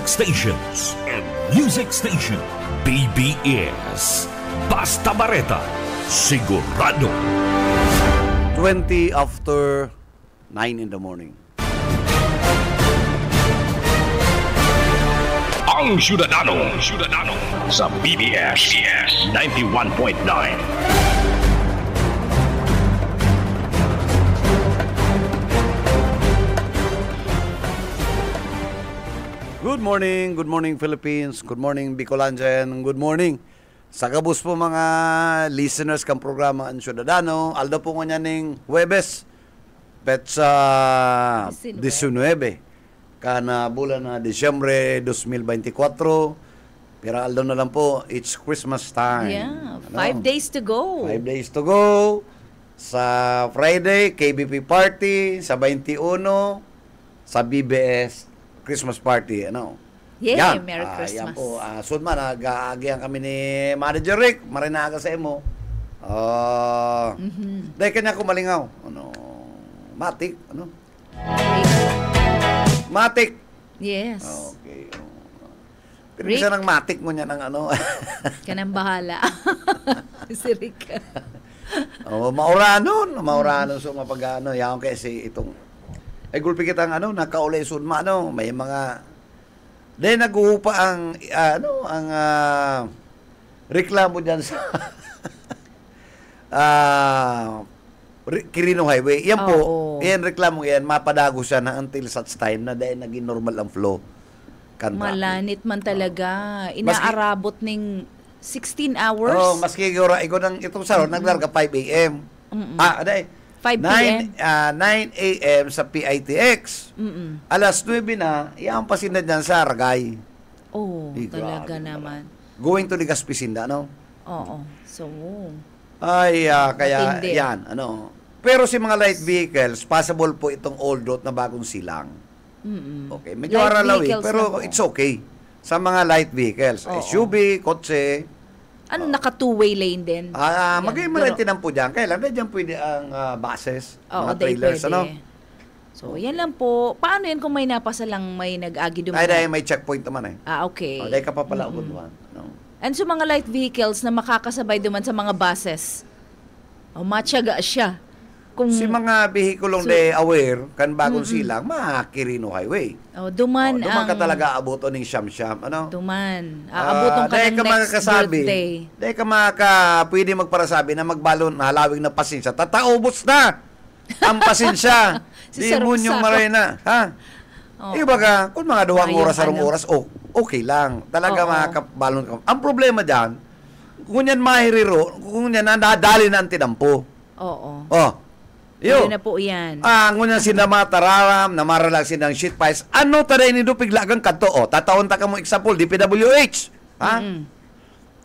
Traffic stations and music station. BBS. Basta Bareta. Sigurado. 20 after 9 in the morning. Ang Syudadano sa BBS 91.9. Good morning Philippines, good morning Bicolandian, good morning sa kabus po mga listeners kang programa Ang Syudadano. Aldo po nga ning Huwebes, petsa 19, kana bulan na Disyembre 2024. Pero aldo na lang po, it's Christmas time. Yeah, 5 days to go. 5 days to go. Sa Friday, KBP party. Sa 21, sa BBS Christmas party. Yeah, Merry Christmas. Yan po. Sudman, nag-aagihan kami ni Manager Rick. Marinaga sa imo. Dahil kanya kumalingaw. Matik. Matik. Yes. Okay. Pero isa ng matik mo niya ng Kanang bahala. Si Rick. Mauranon so mapag yaon kasi itong ay gulpi kitang nakaulay sunma may mga dahil nag-uupa ang reklamo diyan sa Quirino Highway. Yan po, yan reklamo yan, mapadago siya na until such time na dahil naging normal ang flow. Malanit man talaga. Inaarabot ning 16 hours. Maski ikaw nang itong saron, naglarga 5 a.m. Dahil 5 p.m. 9 a.m. sa PITX. Alas 9 na, yan pasinda dyan sa Aragay. Talaga naman. Going to Legazpi-Sinda, Oo. So, kaya matindi. yan, Pero si mga light vehicles, possible po itong old road na bagong silang. Okay, medyo aralawi, pero it's okay. Sa mga light vehicles, SUV, kotse. Naka two-way lane din? Mag-iimalanti lang po dyan. Kailan na dyan pwede ang buses, mga trailers, So, yan lang po. Paano yan kung may napasa lang, may nag-agi dumaan? Dahil may checkpoint naman Okay. Dahil ka pa pala ubuduan. And so, mga light vehicles na makakasabay duman sa mga buses, matyaga siya. Si mga vehikulong aware, kan bagong silang, Quirino Highway. Duman ka talaga abuto ng siyam-siyam. Duman. Aabuton ka ng next birthday. Dahil ka pwede magparasabi na magbalon, halawing na pasensya. Tataubos na ang pasensya. Di mo yung marina. Iba ka, kung mga 2 oras, 3 oras, okay lang. Talaga makakabalon ka. Ang problema dyan, kung yan mahiriro, kung yan nadali na ang tinampo. Yun na po yan. Ngunyan sinamataram, namaralag sinang sheet piles. Ano taday ni Dupiglagang kanto? Tataon ta ka mo example, DPWH.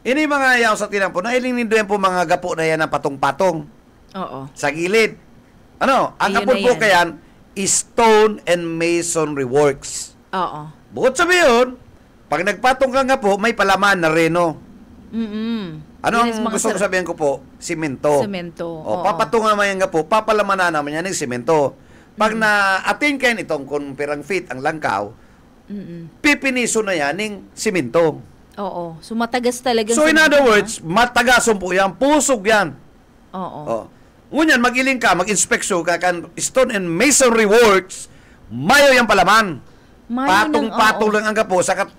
Ini mga yaw sa tinampo, nailing nindo yan po mga gapo na yan ng patong-patong. Sa gilid. Ang kapon po kayan, stone and masonry works. Bukod sabi yun, pag nagpatong ka nga po, may palaman na reno. Ang gusto ko sabihin ko po? Simento. Papatungan naman yan nga po, papalamanan naman yan ng simento. Pag na-attain kayo nitong kung pirang feet ang langkaw, pipiniso na yan ng simento. So matagas talaga. So in other words, matagason po yan, pusog yan. Ngunyan, mag-iling ka, mag-inspeksyon ka kan stone and masonry works, mayo yung palaman. Patong-patong lang ang gapo, sakat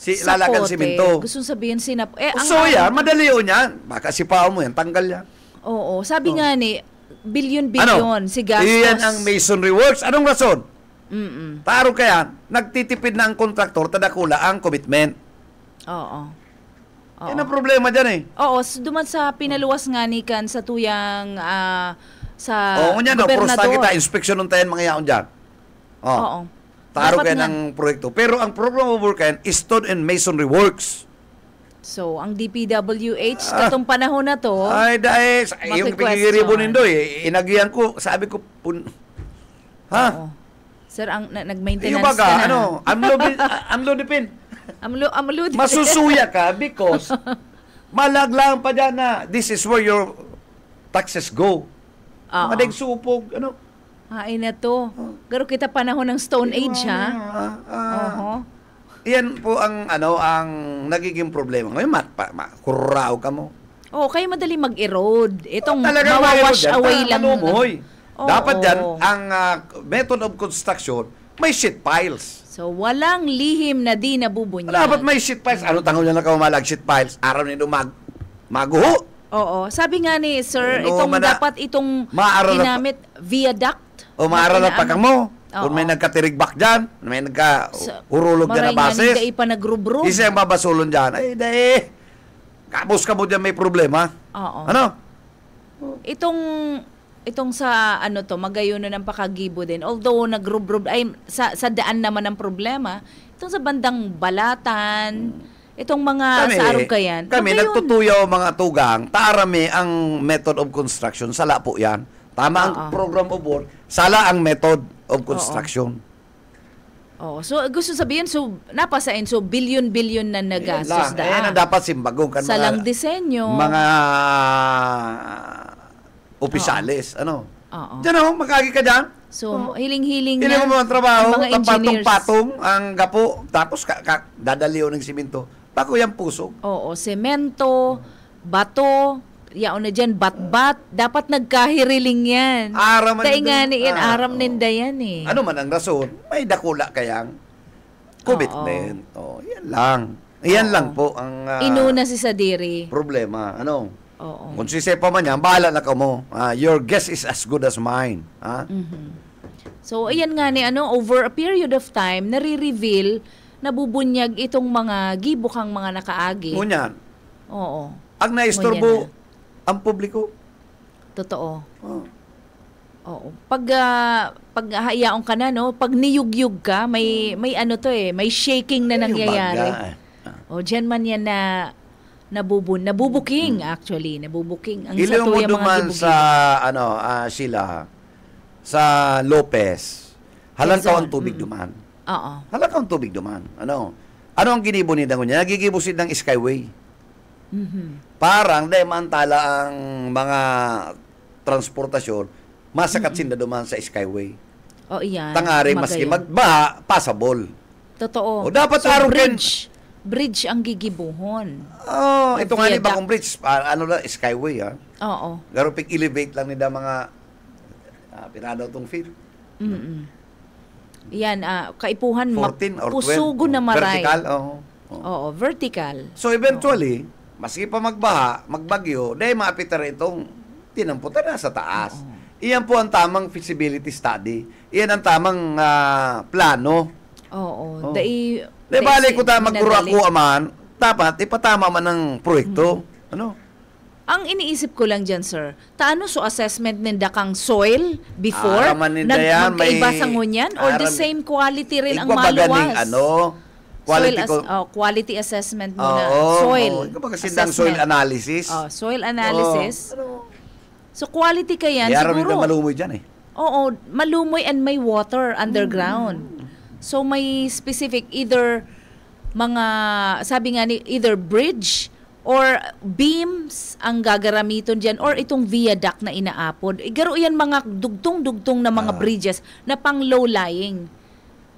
lalagan simento. Gusto sabihin madali yun yan. Baka sipaon mo yan, tanggal yan. Sabi nga ni, bilyon-bilyon si gastos. Iyan ang masonry works. Anong rason? Tarong kaya, nagtitipid na ang kontraktor, tadakula ang commitment. Yan ang problema dyan duman sa pinaluwas nga ni kan sa tuyang sa gobernador. Kita, inspeksyon ng tayo mga yaon dyan. Taro kayo ng proyekto. Pero ang program of work is stone and masonry works. So, ang DPWH, katong panahon na to, dahil, yung pagkikiribon nindo inagihan ko, sabi ko, Sir, nag-maintenance yung baga, ka na. amlodipin. Amlodipin. Masusuya ka because malaglang pa dyan na this is where your taxes go. Madeng supog, Ay na to. Pero kita panahon ng Stone Age, ha? Yan po ang ang nagiging problema. Ngayon, kurao ka mo. Oh, kaya madali mag-erode. Itong Talagang mawawash mayroon away dyan. lang. Malumoy. Oo. Dapat dyan, ang method of construction, may sheet piles. So, walang lihim na di nabubunyag. Dapat may sheet piles. Ano tango niya na kaumalag sheet piles? Araw nito maguho. Oo. Sabi nga ni Sir, No, dapat itong maaral na ginamit viaduct. O maaral na pakang mo. Oo. Kung may nagkatirigbak dyan, may nagka-urulog dyan na bases. Maray nga pa nagrubro. Isa yung babasulon dyan. Ay, dahi. Kapos ka mo dyan may problema. Oo. Ano? Itong sa magayon ng pakagibo din. Although nagrubrob ay sa daan naman ang problema, itong sa bandang Balatan, itong mga sa Arugayan. Kami nagtutuyaw mga tugang, taarami ang method of construction, sala po yan. Tama ang program of work, sala ang method of construction. Oh, so gusto sabihin napasain billion na nagastos daan. Ayan ang dapat simbagong kan salang disenyo. Mga opisyalis, Oo. Diyan makagi ka dyan. So, hiling-hiling Hindi na mo mga trabaho, ang mga engineers. patong-patong ang gapo, tapos dadaliw ng siminto. Bako yung pusog. Oo, semento, bato, yaon na dyan, bat-bat. Dapat nagkahiriling yan. Aram Dahil nga yan, aram ninda yan eh. Ano man ang rason, may dakula kayang commitment. Yan lang. Yan lang po ang inuna si Sadiri. problema. Oo. Kung sisepa man yan, bahala na ka mo. Your guess is as good as mine. So, ayan nga ni over a period of time, nare-reveal, nabubunyag itong mga gibukang mga nakaagi. Ngunyan. Oo. Ang naistorbo ang publiko. Totoo. Oo. Pag hayaon ka na, pag niyugyug ka, may may shaking na nangyayari. Diyan man yan na nabubuking actually, nabubuking ang Iliw mo satuya mga duman gibugin. sa Sheila, sa Lopez. Halantaw ang tubig duman. Oo. Halantaw ang tubig duman. Ano ang ginibo ni Dango niya? Nagigibo ng Skyway. Parang dahil maantala ang mga transportasyon, masakat sinda duman sa Skyway. Iyan. Tangari, maski magbaha, passable. Totoo. Dapat arukin. Bridge ang gigibuhon. Ito nga ni Bakong Bridge, Skyway, Oo. Garupig elevate lang nila mga pirado itong field. Yan, kaipuhan 14 or 12. pusugo na maray. Vertical, Oo, vertical. So eventually, maski pa magbaha, magbagyo, dahil maapitar itong tinamputan na sa taas. Iyan po ang tamang feasibility study. Iyan ang tamang plano. Oo. Balik ko magkuro aman, dapat ipatama man ng proyekto. Ang iniisip ko lang dyan, sir, taano assessment ninda kang soil before? Magkaiba sa ngunyan? Or the same quality rin ang maluwas? Quality assessment muna. Soil assessment. Soil analysis. Soil analysis. So, quality ka yan, siguro. Malumoy dyan Oo, malumoy and may water underground. So, may specific either sabi nga ni, either bridge or beams ang gagaramiton dyan or itong viaduct na inaapod. Igaro yan mga dugtong-dugtong na mga bridges na pang low-lying.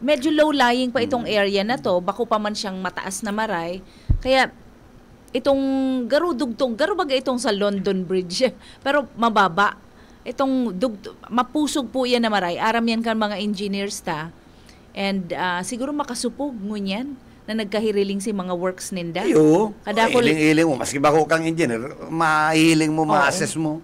Medyo low-lying pa itong area na to, bako pa man siyang mataas na maray. Kaya, itong garo baga itong sa London Bridge, pero mababa. Itong mapusog po yan na maray. Aram yan kan mga engineers ta. And siguro makasupog ngunyan na nagkahiriling si mga works ninda. Iyo, hiling-hiling mo. Maski bako kang engineer, mahiling mo, ma-assess mo.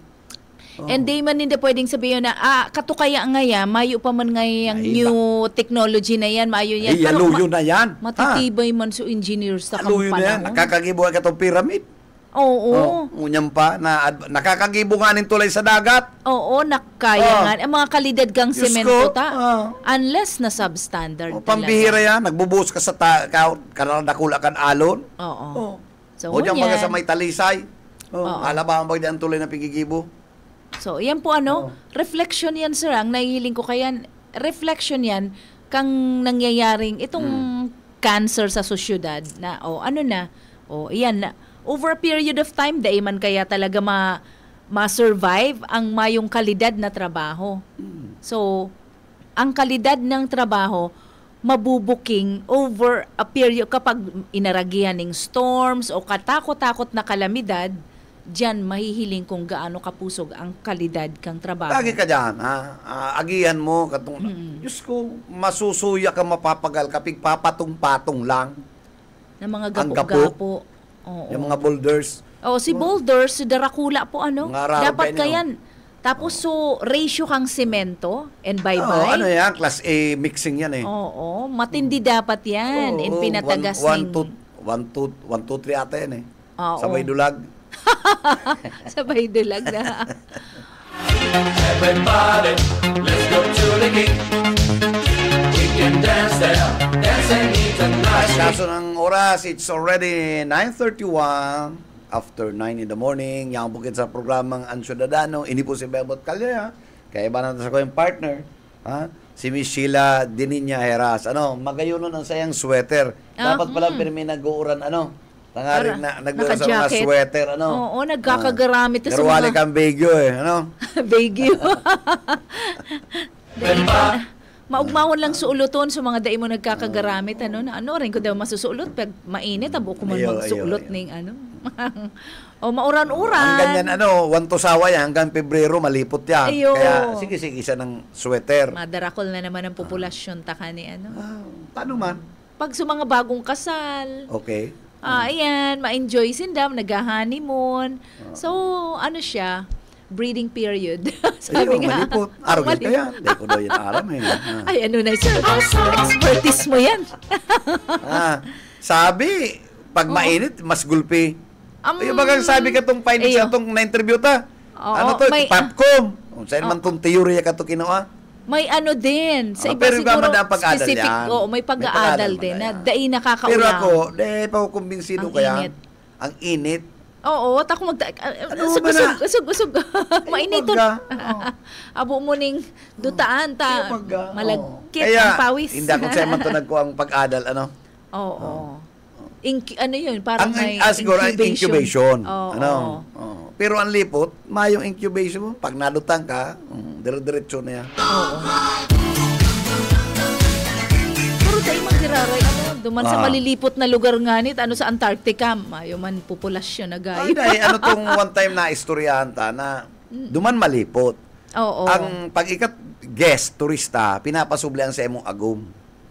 And di man hindi pwedeng sabihin na, katukaya nga yan, mayo pa man nga yung new technology na yan, mayo yan. Yaluyo na yan. Matitibay man so engineers sa kampana. Yaluyo na yan. Nakakagibuhan ka itong pyramid. Oo. Ngunyam pa, nakakagibunganin tulay sa dagat. Oo, nakaya nga. Ang mga kalidad kang semento unless na substandard. Pambihira yan, nagbubuhos ka sa kanakula kan alon. Oo. So, o dyan mga sa may talisay. Alabahan ba yan tulay na pigigibo? So, yan po reflection yan, sir. Ang nahihiling ko kaya, reflection yan kang nangyayaring itong cancer sa sosyudad na, yan na. Over a period of time, daiman kaya talaga ma-survive ang mayong kalidad na trabaho. So, ang kalidad ng trabaho, mabubuking over a period kapag inaragihan ng storms o katakot-takot na kalamidad, diyan mahihiling kung gaano kapusog ang kalidad kang trabaho. Lagi ka dyan, ha? Agihan mo, katong, Diyos ko, masusuya ka mapapagal kapig papatong-patong lang. Na mga Ang gapo-gapo. Oo. Yung mga boulders. Oh, si boulders, si Dracula po ano? Mga raro Dapat pa kayan. Tapos so ratio kang semento and Oo, bye-bye. ano yan? Class A mixing yan eh. Oo, matindi dapat yan. In pinatagas ng 1, 2, 3 ata yan eh. Oo. Sabay dulag. sabay dulag na. Everybody, let's go to the gig. We can dance there, dance and eat tonight. Kaso ng oras, it's already 9:31 after 9 in the morning. Yang bukid sa programang Ansyo Dadano. Ini po si Bebot Calya. Kaya iba natin sa ko yung partner. Ha? Si Miss Sheila Dininya Heras. Ano, magayunon ang sayang sweater. Dapat pala pirmi nag-uuran, ano? Tangaring na nag-uuran sa mga naka-jacket. sweater, ano? Oo, nagkakagaramit sa Garwali mga kang bagyo eh, ano? bagyo. Maugmawon lang suuluton sa mga dai mo nagkakagaramit ano na ano rin ko daw masusulot pag mainit abo ko man Ayo, magsulot ayo, ayo. ning ano. O mauran-uran. Ang ganyan, ano, 1 to sawa yan, hanggang Pebrero, malipot yan. Ayo. Kaya, sige, isa ng sweater. Madarakol na naman ang populasyon ta kani ano. Paano man? Pag sa mga bagong kasal, Okay. ayan, ma-enjoy sindam, nag-honeymoon. So, ano siya, breeding period. Sabi Ayun, nga. malipot. Araw Malipot. ka yan. Hindi ko daw yan aram eh. Ay, ano na sir? Expertise mo yan. Sabi, pag mainit, mas gulpi. Yung bagang sabi ka tong Ayo. findings sa tong na-interview ta. Oo, Ano to? may- Popcom. Saan man tong teorya ka to kinuha? May ano din. Sa iba Pero iba siguro man ang pag-aadal specific. yan. Oo, may May pag-aadal pag-aadal din man na yan. dai nakakaulang. Pero ako, pa ako kumbinsido Ang kaya. init. Ang init. Oo, tako Ano usog. Mainiton. Baga. Abo mo ning dutaan ta. Ayaw baga. Malagkit Kaya, ang pawis. hindi ako sa'yo man to nagko ang pag-adal, ano? Oo. Ano yun? Parang may siguro, ang incubation. Oo. Ano? Oo. Pero ang lipot, mayong incubation mo. Pag nalutang ka, dire-diretso na yan. Oo. Pero tayo magdiraray, ano, duman sa malilipot na lugar nga nit, ano sa Antarctica, mayo man populasyon na Ay, gayo. ano tong one time na istoryahan ta na duman malipot. Oo. Ang pag-ikat guest, turista, pinapasublihan sa imong agum.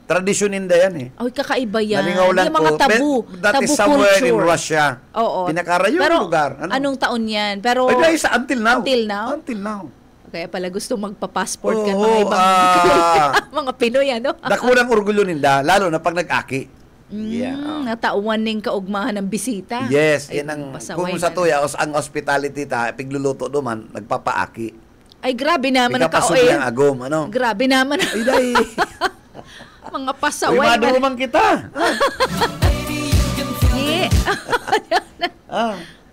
Tradisyonin da yan eh. Ay, kakaiba yan. Nalingaw lang Yung mga ko. tabu. That tabu is somewhere culture. in Russia. Oo. Pinakarayong Pero, lugar. Ano? anong taon yan? Pero, Ay, dahil sa until now. Until now? Until now. kaya pala gusto magpa-passport ka Oo, mga ibang mga Pinoy, ano? Dakulang orgulyo ninda, lalo na pag nag-aki. Yeah. Natauan ning kaugmahan ng bisita. Yes, Ay, yan ang, pasaway kung sa na. tuya, ang hospitality ta, pigluluto duman, nagpapaaki. Ay, grabe naman ang Pigkapasubli ang agom, ano? Grabe naman. Ay, dahil. Mga Uy, pasaway. madurumang kita. Yeah.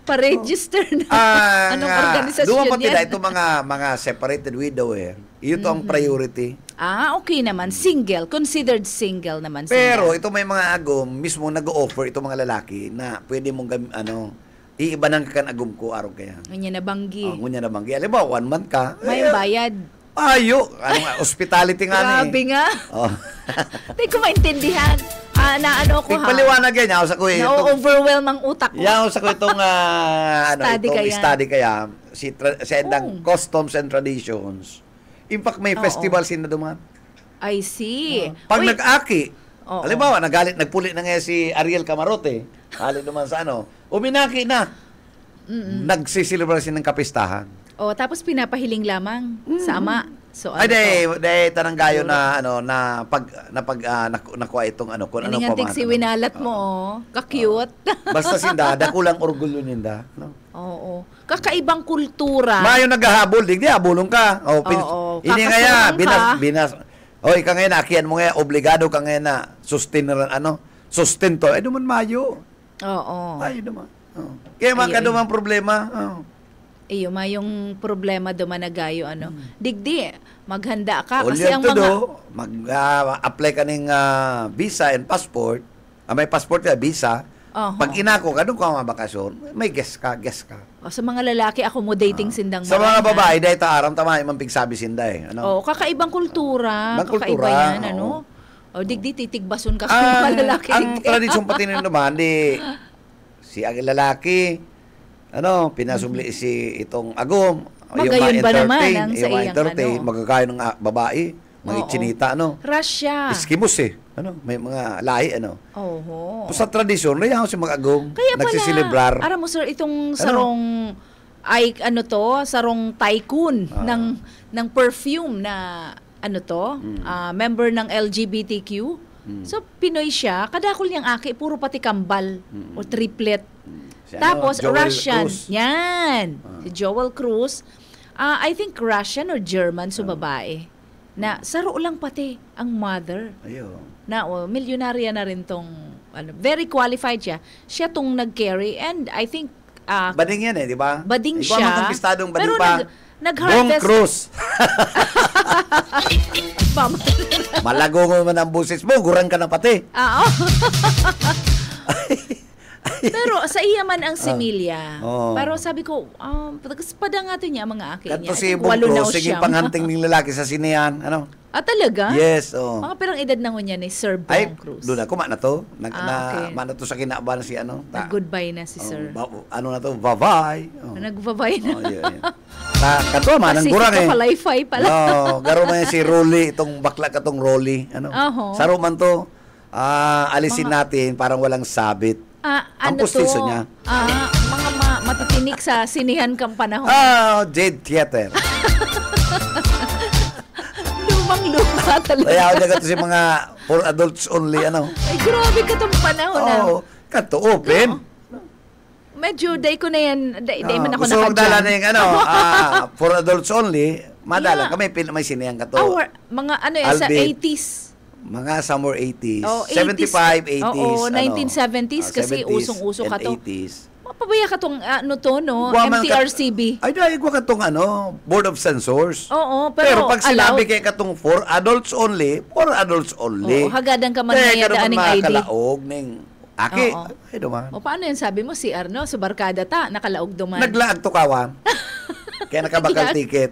Pa-register na. Anong organisasyon Duman pati yan? na ito mga separated widower. Ito ang priority. Okay naman. Single. Considered single naman. Pero sila. ito may mga agom, mismo nag-offer ito mga lalaki na pwede mong iibanan ka kan agom ko araw kaya. Ganyan na banggi. Ngunya na banggi. Alam ba, 1 month ka? May bayad. Ayo. Ano nga, hospitality nga Grabe ni. nga. Oh. Hindi ko maintindihan. Na ano ko ha. Paliwanag yan. Yaw sa ko itong, Na-overwhelm ang utak ko. yaw sa ko itong, Study kaya. study kaya. Si Endang Customs and Traditions. In fact, may Oo. festival sila duman. I see. Pag Uy, nag-aki, Oo. halimbawa, nagpuli na nga si Ariel Camarote, halit naman sa uminaki na. Nagsisilibra ng kapistahan. tapos pinapahiling lamang sa ama. So, Ay, to? day tanang gayo na, nakuha itong kung ano Iningantig si winalat mo, Ka-cute. Basta sinda, dakulang orgulyo ninda. No? Oo. Kakaibang kultura. Mayo naghahabol, digdi, habulong ka. Oo. Ini nga ya, Kakasuhan ka. binas. Oy, ka ngayon, akian mo nga, obligado ka ngayon na sustento. Ay, duman mayo. Oo. Ay, duman. Kaya man ka Ayun. duman problema. Iyo, mayong problema dumanagayo, Digdi, maghanda ka. All Kasi you ang have to mga... do, mag-apply ka ng visa and passport. May passport ka, visa. Oho. Pag inako ka, doon ka mabakasyon, may guest ka. Sa mga lalaki, accommodating sindang Sa mga marami, babae, dahil ta aram, tama, imang pigsabi sinda eh. kakaibang kultura. Ibang Kakaiba kultura, yan, oo. O digdi titigbason ka kung Ang malalaki. tradisyon pati nila naman, si ang lalaki, pinasubli si itong agom. Magayon ba naman ang sa iyang entertain, magkakayo ng babae, mga Oo. itchinita, Russia. Eskimos may mga lahi, Oho. Sa tradisyon, rayaw si mga agom, Kaya pala, nagsisilibrar. aram mo sir, itong sarong sarong tycoon ng perfume na member ng LGBTQ. So Pinoy siya, kadakol niyang aki puro pati kambal o triplet. Si Tapos Joel Russian. Cruz. Yan. Si Joel Cruz. I think Russian or German so babae. Na saro lang pati ang mother. Ayun. Na milyonarya na rin tong very qualified siya. Siya tong nag-carry and I think Bading yan di ba? bading Ikaw siya. ang kumpistadong bading Pero pa. Bong nag-harvest. Cruz. Mama. Malago mo man ang busis mo, gurang ka na pati. Pero sa iya man ang similya. Oo. Pero sabi ko, pada nga to niya mga aki niya. Kanto I si think Bong walo na Cruz, o sige siyam. panghanting ng lalaki sa sinehan. Talaga? Yes, oh. Mga perang edad na niya ni Sir Bong Ay, Cruz. doon ako, na to. Okay. Na to sa kinaban si Nag-goodbye na si Sir. na to, bye-bye. Nagbabay na. Kanto, man, ang gurang Pacific Kapalayfay pala. No, garo man si Rolly, itong bakla katong Rolly. Oho. Saro man to, alisin natin, parang walang sabit. Ang pustiso niya. Mga matitinik sa sinihan kang panahon. Jade Theater. Lumang-luma talaga. Kaya ako to si mga for adults only, Ay, grabe ka tong panahon kanto, open. Medyo day ko na yan. Day man ako gusto magdala na nakadyan. yung for adults only, madala Yeah. kami, may sinehan ka to. Mga sa Albeit, 80s. Mga summer 80s, Oh, 75, 80s. Oo, 1970s kasi 70s usong-uso and ka to. 80s. Mapabaya ka tong Guwaman MTRCB. Ay, dahil ko katong Board of Censors. Oo, Pero pag sinabi allowed. kay katong for adults only, Oo, hagadan ka man Dahil ngaya daaning ID. makakalaog ning aki. Oo. Ay, duman. O paano yan sabi mo si Arno sa barkada ta nakalaog duman. Naglaag to kawan. Kaya nakabakal Naglaag. ticket.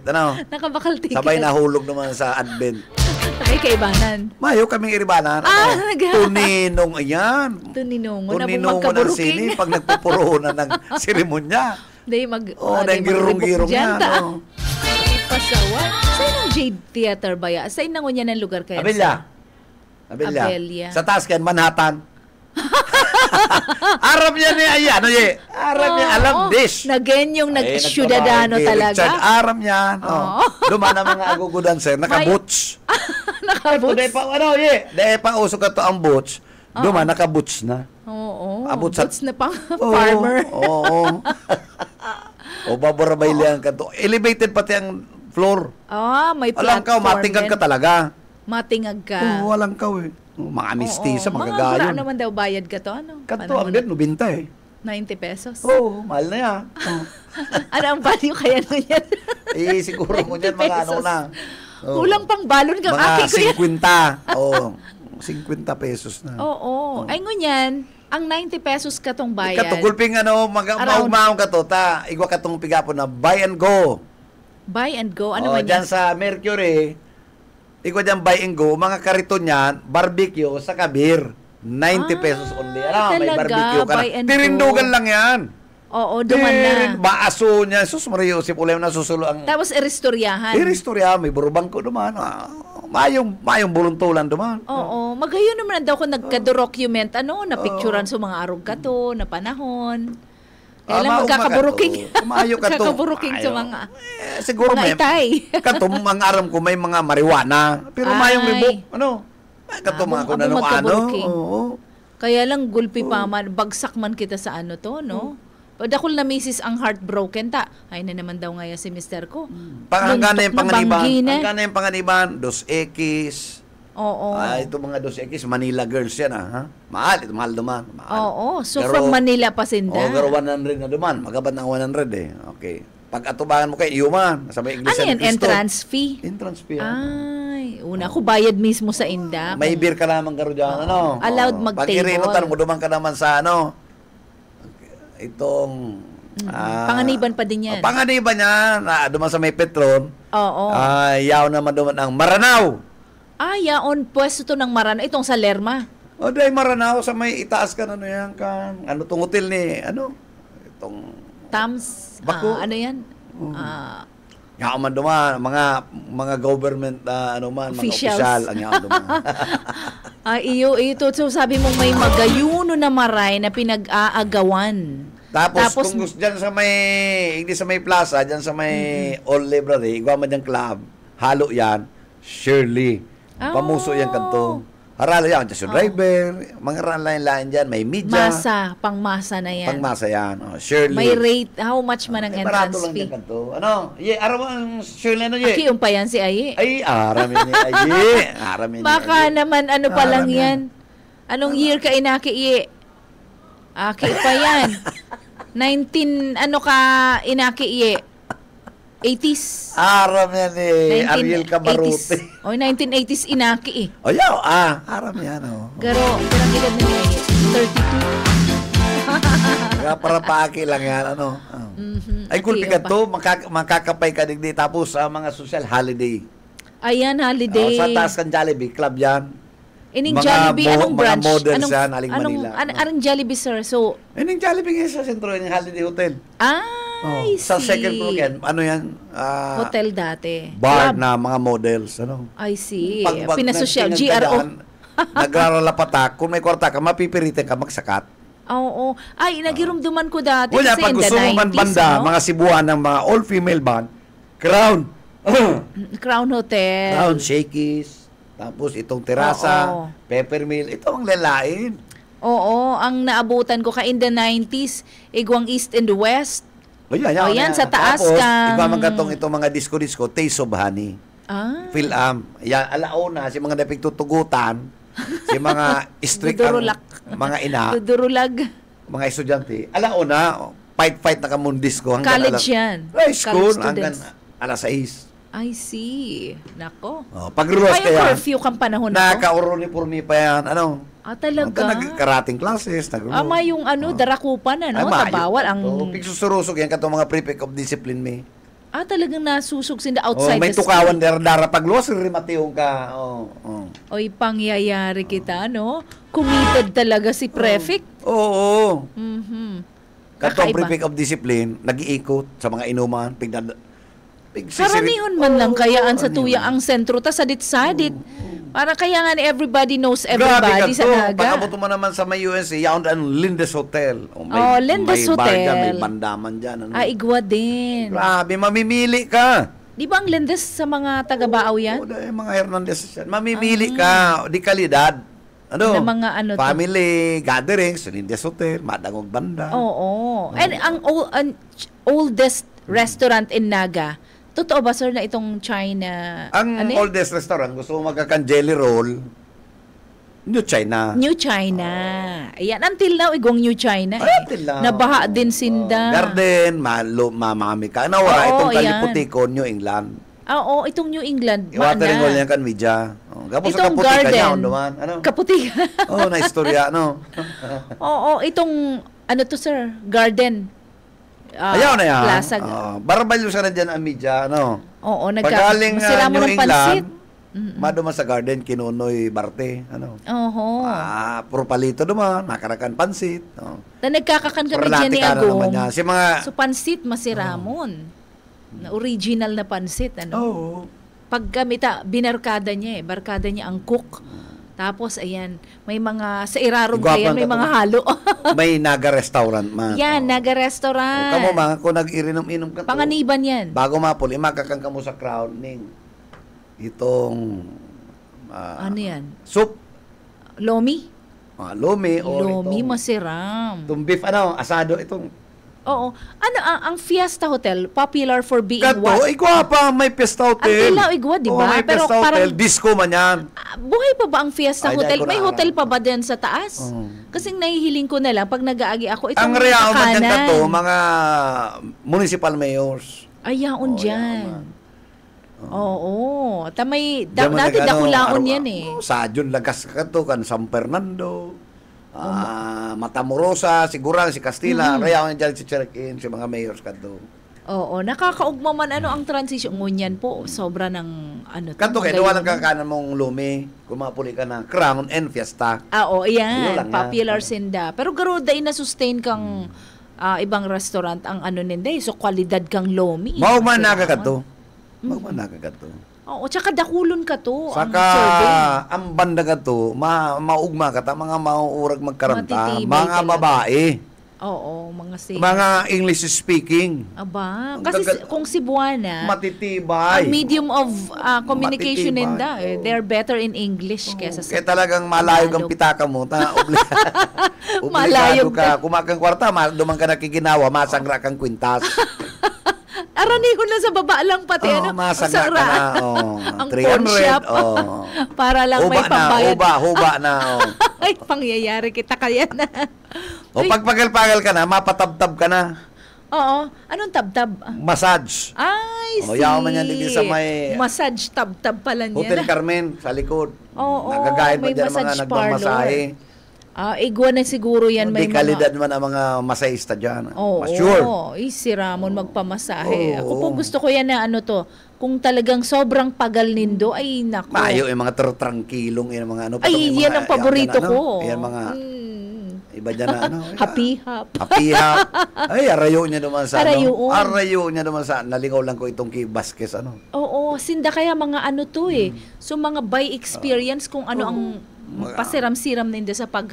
Nakabakal ticket. Sabay nahulog naman sa advent. Ay kaibanan. Mayo kaming iribanan. Tuninong yan. Tuninongo na Tuninong ng sini pag nagpupuro na ng seremonya. Day Dahil girong-girong yan. Pasawa. Sa inang Jade Theater ba ya? Sa inang niya ng lugar kaya? Abelya. Sa taas yan, Manhattan. Arab niya ni Ayan. Arab niya, alam this. Nagenyong nag-syudadano talaga. Richard Aram yan. Duman ang mga agugudan sir. Naka-boots. Nakaboots. Dahil pa usok ka to ang boots. Duman, naka-boots na. Oo. Abot Boots na pang farmer. Oo. O babarabay lang ka to. Elevated pati ang floor. May Walang ka, platform matingag din. ka talaga. Matingag ka. Oo, walang ka mga amistisa, mga Mga gayon. gura naman daw bayad ka to. Kanto, ang din, 90 90 pesos. Oo, mahal na yan. Ano ang value kaya nun yan? Siguro mo dyan, 90 mga pesos. Oo. Kulang pang balon kang Mga aki ko yan. 50. Oo, 50 pesos na. Oo. Ay ngunyan, ang 90 pesos ka tong bayad. Katugulping maugmaong ka to, igwa ka tong pigapo na buy and go. Buy and go. Ano man Dyan yan? sa Mercury, igwa dyan buy and go, mga kariton yan, barbecue sa Kabir. 90 pesos only. May talaga, barbecue ka buy na. and Tirindugan go. lang yan. Oo, duman na. Baaso niya. Sus, Mario, si Pulem na susulo ang... Tapos eristoryahan. Iristorya, may burubang ko duman. Mayong buluntulan duman. Oo. Magayon naman daw kung nagka-document, na picturean sa mga arog ka to, na panahon. Kaya lang magkakaburuking. Mayo ka to. Magkakaburuking sa mga... siguro mga may... itay. Kato, mga aram ko may mga marijuana. Pero mayong may book. May kato mga kung abong magkaburuking. Oo. Kaya lang gulpi pa man, bagsak man kita sa to, no? Padakol na misis ang heartbroken ta. Ay na naman daw ngaya si mister ko. Hanggang na yung Luntok na panganiban. banggi na. Hanggang na yung panganiban. 2X. Oo. Ito mga 2X, Manila girls yan ha. Mahal, ito mahal duman. Mahal. Oo. So Pero- from Manila pa sinda. Pero 100 na duman. Magabad ng 100 Okay. Pag atubangan mo kay Iuman, sabay English Ano yan? Entrance fee? Entrance fee. Ay, una ko bayad mismo sa inda. May beer ka naman karo dyan, Allowed Oo. mag-table. Pag irinutan mo, duman ka naman sa itong... Panganiban pa din yan. Panganiban niya, duman sa may Petron. Oo. Yaw naman duman ang Maranao. yaon pwesto to ng Marana. Itong sa Lerma. O, dahil Maranao sa may itaas ka na ano yan kan. Ano tong hotel ni, ano? Itong, Tams. Bako. Ano yan? yaman duman, mga government, ano man, mga Officials. opisyal, ang yaman duman. Ito. So, sabi mong may magayuno na maray na pinag-aagawan. Tapos kung gusto dyan sa may, hindi sa may plaza, dyan sa may Old Library, igwa man dyan club, halo yan, Shirley. Pamuso yan kanto. Harala yan, dyan sa driver, mga lain-lain dyan, may media. Pangmasa na yan. Pangmasa yan. Shirley. May rate, how much man ang Barato entrance lang fee? dyan kanto. Ano? Araw ang Shirley na Aki, pa yan si Aye. Ay, aramin ni Aye. Aramin ni Baka Aye. naman, ano pa lang Aram yan. Anong year ka inaki, Iye? Aki pa yan. 19, ano ka inaki, Iye? 80s. Aram yan ni Ariel Camarote. 1980s. O, 1980s inaki eh. O, yaw, aram yan, oh. Garo, parang edad na niya, 32. Kaya para paaki lang yan, ano. Ay, cool Okay, ka to, makakapay ka digdi. Tapos, mga social holiday. Ayan, holiday. Sa taas kang Jollibee, club yan. Ining Mga Jollibee, anong mga branch? models yan, Aling Manila. Anong Jollibee, sir? So, Ining Jollibee ngayon sa sentro, yung holiday hotel. I Sa see. second floor yan, ano yan? Hotel dati. Bar Club. na mga models, ano. I see. Pag Pinasosyal. pinagdagaan, GRO. nagraralapatak, kung may kwarta ka, mapipiritin ka magsakat. Oo. Ay, nagirumduman ko dati Wala, kasi pag in the gusto mo 90s, man banda, ano? mga Cebuan ng mga all-female band, Crown. Crown Hotel. Crown, Shakey's. Tapos itong terasa, Oo. Peppermill. Ito ang lalain. Oo, ang naabutan ko ka in the 90s, Igwang East and the West. O yan, sa taas Tapos, kang- iba man katong itong mga disco-disco, Taste of Honey. Phil-Am. Yan, alauna, si mga napigtutugutan, si mga strict ang Dudurulak. mga ina, Dudurulag. mga estudyante. Alauna, fight na kamon disco. Hanggang College yan. High school, College hanggang students. alas 6. I see. Nako. Pag-ruwas Ay, kaya, curfew kang panahon na to? naka-uniforme pa yan. Ano? Talaga? Nag-karating classes. Ama yung darakupan, ano? Tabawal ang... Pigsusurusok yan katong mga prefect of discipline may. Talagang nasusog sinda outside may the school. tukawan dara pagluwas rimatiyong ka. Oy, pangyayari kita, no? Committed talaga si prefect. Oo. Katong Kakaiba. prefect of discipline, nag-iikot sa mga inuman, Karanihon man lang kayaan sa tuya ang sentro ta sadit-sadit. Para kaya nga everybody knows everybody sa Naga. Pagkabot mo naman sa may UNC, yaon ang Lindes Hotel. Lindes may bar Hotel. dyan, may bandaman dyan. Ano? Igwa din. Grabe, mamimili ka. Di ba ang Lindes sa mga taga-Baaw yan? Mga Hernandez yan. Mamimili ka, di kalidad. Ano? Na mga ano to? Family gatherings, Lindes Hotel, madangog banda. Oo. And ang oldest restaurant in Naga, totoo ba, sir, na itong China... Ang oldest restaurant, gusto mo magkakan jelly roll, New China. New China. Ayan, until now, igong New China. Until now. Nabaha din sinda. Garden, mamami ka. Nawara, itong yan. Kaliputiko, New England. Oo, itong New England. Iwatering wala yan kan media. Gapos sa Itong Kaputika garden. niya, duman. Ano? Kaputika. Na istorya, no? Oo, itong, ano to, sir? Garden. Ayaw na yan. Plaza. Barabalyo sa na dyan ang media, ano? Oo, Pagaling masira mo New ng pansit. England, maduma sa garden, kinunoy barte, ano? Oo. Puro palito duman, nakarakan pansit. Na nagkakakan kami dyan ni Perlatika na naman Agong. niya. Si mga... So, pansit, masiramon. Na original na pansit, ano? Oo. Pag kami, barkada niya ang cook. Tapos, ayan, may mga, sa Irarong Igwapan kaya, may ka mga to. halo. May Naga restaurant man. Yan, Naga-restaurant. Kamo mga, kung nag-irinom-inom ka to, Panganiban yan. bago mapuli, makakang kamo sa crowning. Itong... Ano yan? Soup. Lomi? Lomi or Lomi, itong... masiram. Itong beef, asado, itong... Oo. Ano, ang Fiesta Hotel, popular for being Kato, what? igwa may Fiesta Hotel. Ang Tilaw, igwa, di ba? May Pero Fiesta parang- Hotel, disco man yan. Buhay pa ba ang Fiesta Ay, Hotel? dahil ko May na hotel alam. pa ba din sa taas? Kasing nahihiling ko na lang, pag nag-aagi ako, itong Ang real man yan kanan. kato, mga municipal mayors. Ayaon dyan. Oo. Tamay, Diyan man dati nag- dakulaon araw- yan eh. Sa Jun Lagas ka to, kan San Fernando, Matamorosa, Sigurang, si Castilla, real man dyan si check-in, si mga mayors ka to. Oo, nakakaugma man ang transition. Ngunyan po, sobra ng Kanto kayo, magayon. walang kakanan mong lumi, kumapuli ka ng Crown and Fiesta. Oo, Yun yan. lang Popular yan. sinda. Pero garuda na-sustain kang ibang restaurant ang ninday. So, kwalidad kang lomi. Maugman na Kailangan. kagato. Maugman na kagato. Oo, tsaka dakulon ka to. Saka, ang survey. ang banda ka to, maugma ka ta, mga mauurag magkaranta, Matitibay mga talaga. babae, Oo, mga same. mga English speaking, Aba, Ang kasi gagal- kung Cebuana, matitibay. ang medium of communication Matitibay, ninda, oo. they're better in English kesa sa Kaya talagang malayo kang Tagalog. pitaka mo. Obligado Malayog ka. Kumakang kwarta, dumang ka nakikinawa, masagra kang kwintas. Arani ko na sa baba lang pati masagra ka sara. na. Ang 300. pawn shop. Para lang may pambayad. Huba na. Ay, pangyayari kita kaya na. O pagpagal-pagal ka na, mapatabtab ka na. Oo. Anong tabtab? Massage. Ay, O, yaw man yan dito sa may massage tab-tab pala niya. Hotel Carmen sa likod. Oo, Nagagayad may pa dyan ang mga massage nagmamasahe. Igwa na siguro yan. May May kalidad mga... man ang mga masahista dyan. Oo, Sure. si Ramon magpamasahe. Oo. Ako po gusto ko yan na kung talagang sobrang pagal nindo, ay nako. Mayo yung mga trangkilong, yung mga ano. Ay, yung yan mga- ang paborito ko. Yan mga, iba dyan na ano. Happy hap. Happy-hap. Ay, arayo niya naman sa Arayoon. Arayo niya naman sa, nalingaw lang ko itong kay Vasquez, Oo, sinda kaya mga to So mga by experience kung ano ang pasiram-siram ninda sa pag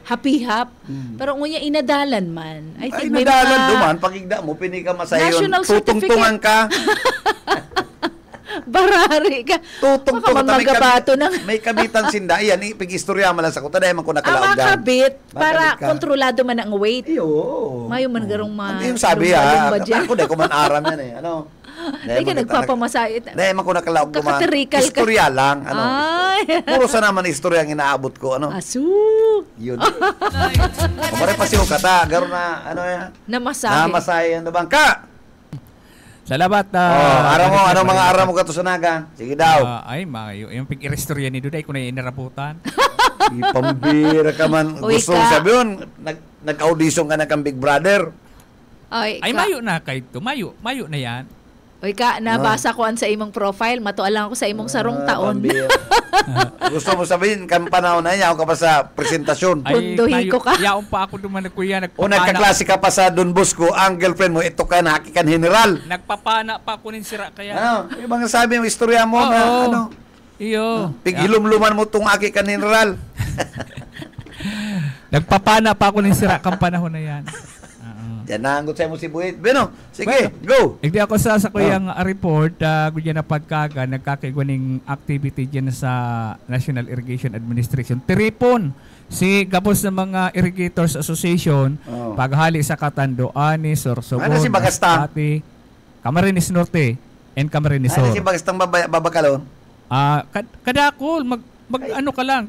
happy hap. Pero ngunya inadalan man. I Ay, think may nadalan mga duman, pagigda mo, pini ka masayon, National tutungtungan ka, barari ka. tutungtungan Baka magabato ng may kabitan sinda, iyan, pig-istorya mo lang sa kuta, dahil man ko nakalaog dyan. makabit para Makabit ka. kontrolado man ang weight. Iyo. Mayo man garong Ano yung sabi lumba-lumba dyan. ako dahil ko man aram yan Ay ka nagpapamasahe. Dahil man ko nakalaog duman, Kakatrikal ka. istorya lang, Ay. puro sa naman istorya ang inaabot ko, Asu. yun. Kumare pa siyo kata, garo na, yan, Namasahe. namasahe yan na bangka. Salamat. Araw mo, ano mga araw mo ka to sa naga? Sige daw. Ay, mayo. Yung pag-irestorya ni Duday, kung na inaraputan. Pambira ka man. Uy, Gusto ka. mo sabihin, nag-audition ka na kang Big Brother. Ay, Ay, mayo na kahit to. Mayo na yan. Oy ka, nabasa ko an sa imong profile, matualang ako sa imong sarong taon. Pambira. Gusto mo sabihin, kan panahon na yaw ka pa sa presentasyon. Punduhi ko ka. Yaon pa ako duman kuya. O nagkaklase ka pa sa Don Bosco, ang girlfriend mo, ito ka na hakikan general. Nagpapana pa ako nin sira kaya. Ano? Yung mga sabi mo, istorya mo Oo. na, ano? Iyo. Pigilum-luman mo itong hakikan general. Nagpapana pa ako nin sira kang panahon na yan. Yan na, anggot sa'yo mo si Buhit. Beno, sige, go. Hindi ako sa kuyang report, gudyan na pagkaga, nagkakaigwaning activity dyan sa National Irrigation Administration. Tiripon, si Gabos ng mga Irrigators Association, Oh. paghali sa Katando, Ani, Sorsogon, Ano si Bagasta? Masbate, Camarines Norte, and Camarines Ano Sur. si Bagastang babakalon? Kadakol, ano ka lang,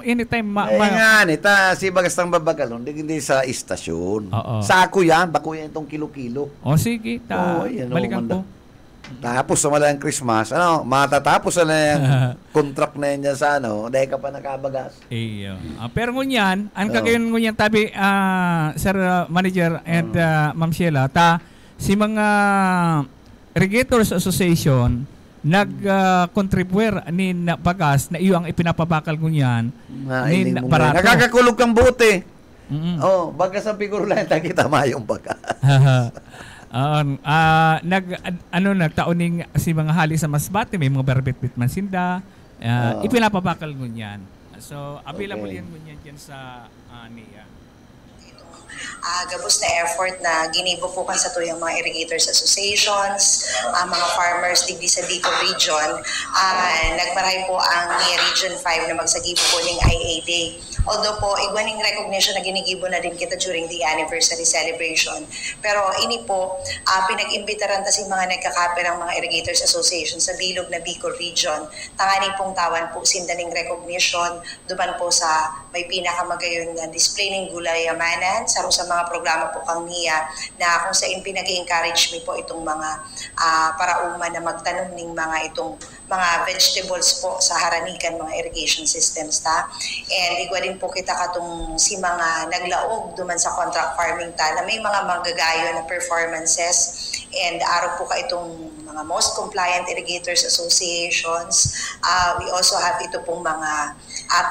anytime Nga, nita, si Bagastang babakalon, hindi sa istasyon. Oo. Sako yan, bako yan itong kilo-kilo. O sige, yan, balikan manda. ko. Tapos sa malang Christmas, matatapos na yung contract na yan dyan sa dahil ka pa nakabagas. Iyo. Pero ngunyan, ang Oo. kagayon ngunyan tabi, Sir Manager and Ma'am Sheila, si mga Irrigators Association, nag-contribuer ni bagas na iyo ang ipinapabakal ngunyan. Ni barato. Nakakakulog kang buti. Mm-mm. Bagas ang figuro lang, takita mayong bagas. Nagtaoning si mga hali sa Masbate, may mga barbit-bit man sinda, ipinapabakal ngunyan. So, available Okay. yan ngunyan dyan sa NIA. Gabos na effort na ginibupukan sa tuyang mga irrigators associations, mga farmers digdi sa Bicol region. Nagmaray po ang NIA Region 5 na magsagibo po ng IA Day. Although po, igwaning recognition na ginigibo na din kita during the anniversary celebration. Pero ini po, pinag-imbitaran ta si mga nagkakaper ang mga irrigators association sa bilog na Bicol region. Tangani pong tawan po sindaling recognition, duman po sa may pinakamagayon na display ng gulayamanan sa mga programa po kang NIA na kung saan pinag-encourage mi po itong mga parauma na magtanom ng mga itong mga vegetables po sa haranikan mga irrigation systems ta. And igwa din po kita katong si mga naglaog duman sa contract farming ta na may mga magagayo na performances and araw po ka itong mga most compliant irrigators associations. We also have ito pong mga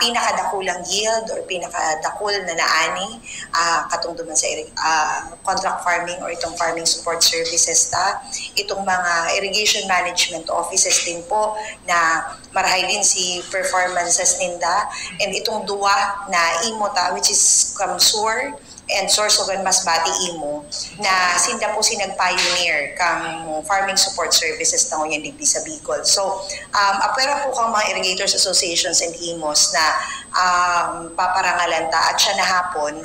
pinakadakulang yield or pinakadakul na naani katong duman sa contract farming or itong farming support services ta. Itong mga irrigation management offices din po na marahay din si performances ninda, and itong duwa na imo ta which is Kamsur and Sorsogon Masbati Imo na sinda po sinag-pioneer kang farming support services na ngayon digdi sa Bicol. So, apera po kang mga irrigators associations and IMOs na paparangalan ta at siya na hapon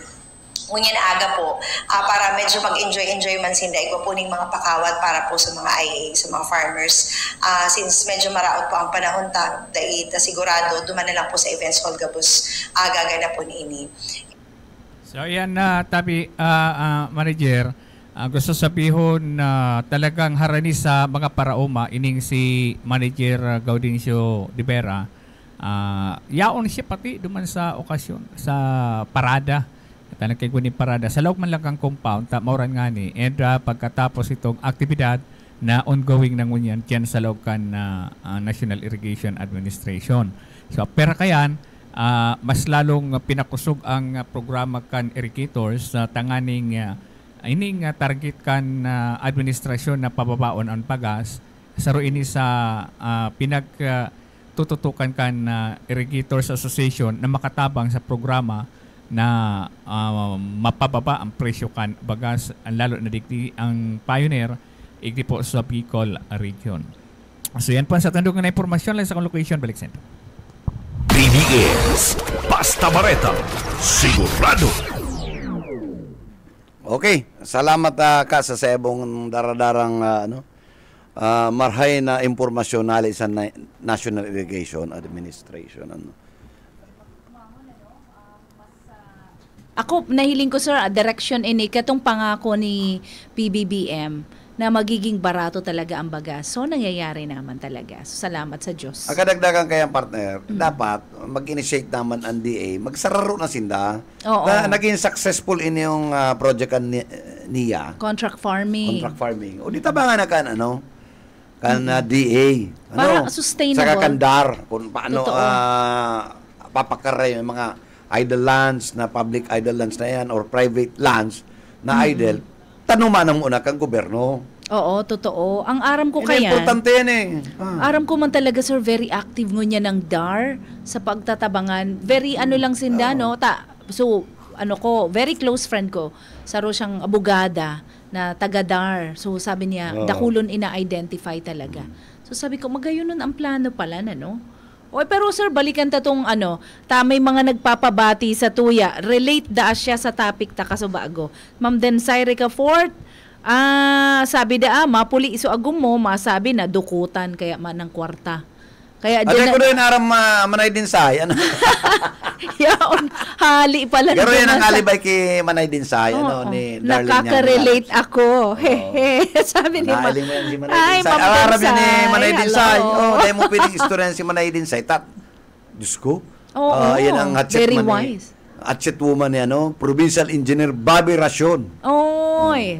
ngunyan aga po para medyo mag-enjoy man sinda iko po ning mga pakawat para po sa mga IA, sa mga farmers since medyo maraot po ang panahon ta sigurado duman na lang po sa events hall gabos gaganap po niini. So yan na manager, gusto sabihin na talagang harani sa mga parauma ining si Manager Gaudencio de Vera. Yaon siya pati duman sa okasyon sa parada. Tanang kay kuning parada sa loob man lang ang compound mauran nga ni and pagkatapos itong aktibidad na ongoing na ngunyan diyan sa loob kan National Irrigation Administration. So pera kayan mas lalong pinakusog ang programa kan irrigators sa tanganing ining target kan administrasyon na pababaon ang pagas saro ini sa pinagtututukan kan Irrigators Association na makatabang sa programa na mapababa ang presyo kan bagas lalo na digdi ang pioneer igdi po sa Bicol region. So yan po sa tandungan na impormasyon lang sa location balik center. BBS Basta Bareta, sigurado. Okay, salamat ka sa sebong daradarang marhay na impormasyon nali sa National Irrigation Administration. Ako, nahiling ko sir, direction ini, katong pangako ni PBBM na magiging barato talaga ang bagas. So, nangyayari naman talaga. So, salamat sa Diyos. Ang kadagdagan kayang partner, dapat mag-initiate naman ang DA, magsararo na sinda. Oo. Na naging successful in yung project niya. Contract farming. O di tabangan na kan, DA. Parang sustainable. Sa kakandar, kung paano papakaray yung mga idle lands na public idle lands na yan or private lands na idle, tanuman ang una kang gobyerno. Oo, totoo. Ang aram ko kaya, importante yan aram ko man talaga sir, very active mo niya ng DAR sa pagtatabangan. Very lang sinda, no? So, very close friend ko. Saro siyang abogada na taga-DAR. So, sabi niya, dakulon ina-identify talaga. So, sabi ko, magayon nun ang plano pala na, no? Pero sir, balikan ta tong may mga nagpapabati sa tuya. Relate da siya sa topic ta kasubago. Ma'am Densaire ka Fort, sabi mapuli iso agum mo, masabi na dukutan kaya man ng kwarta. Kaya dyan ko rin aram Manay Dinsay. Yaon, hali pala. Pero yan ang alibay kay Manay Dinsay. Ni Darlene. Nakaka-relate ako. Sabi ni Ma. Ay, Ma'am Dinsay. Ni Manay Dinsay. Dahil mo piling istorya si Manay Dinsay. Diyos ko. Yan ang hatchet very man wise. Hatchet woman ni Provincial Engineer Bobby Racion.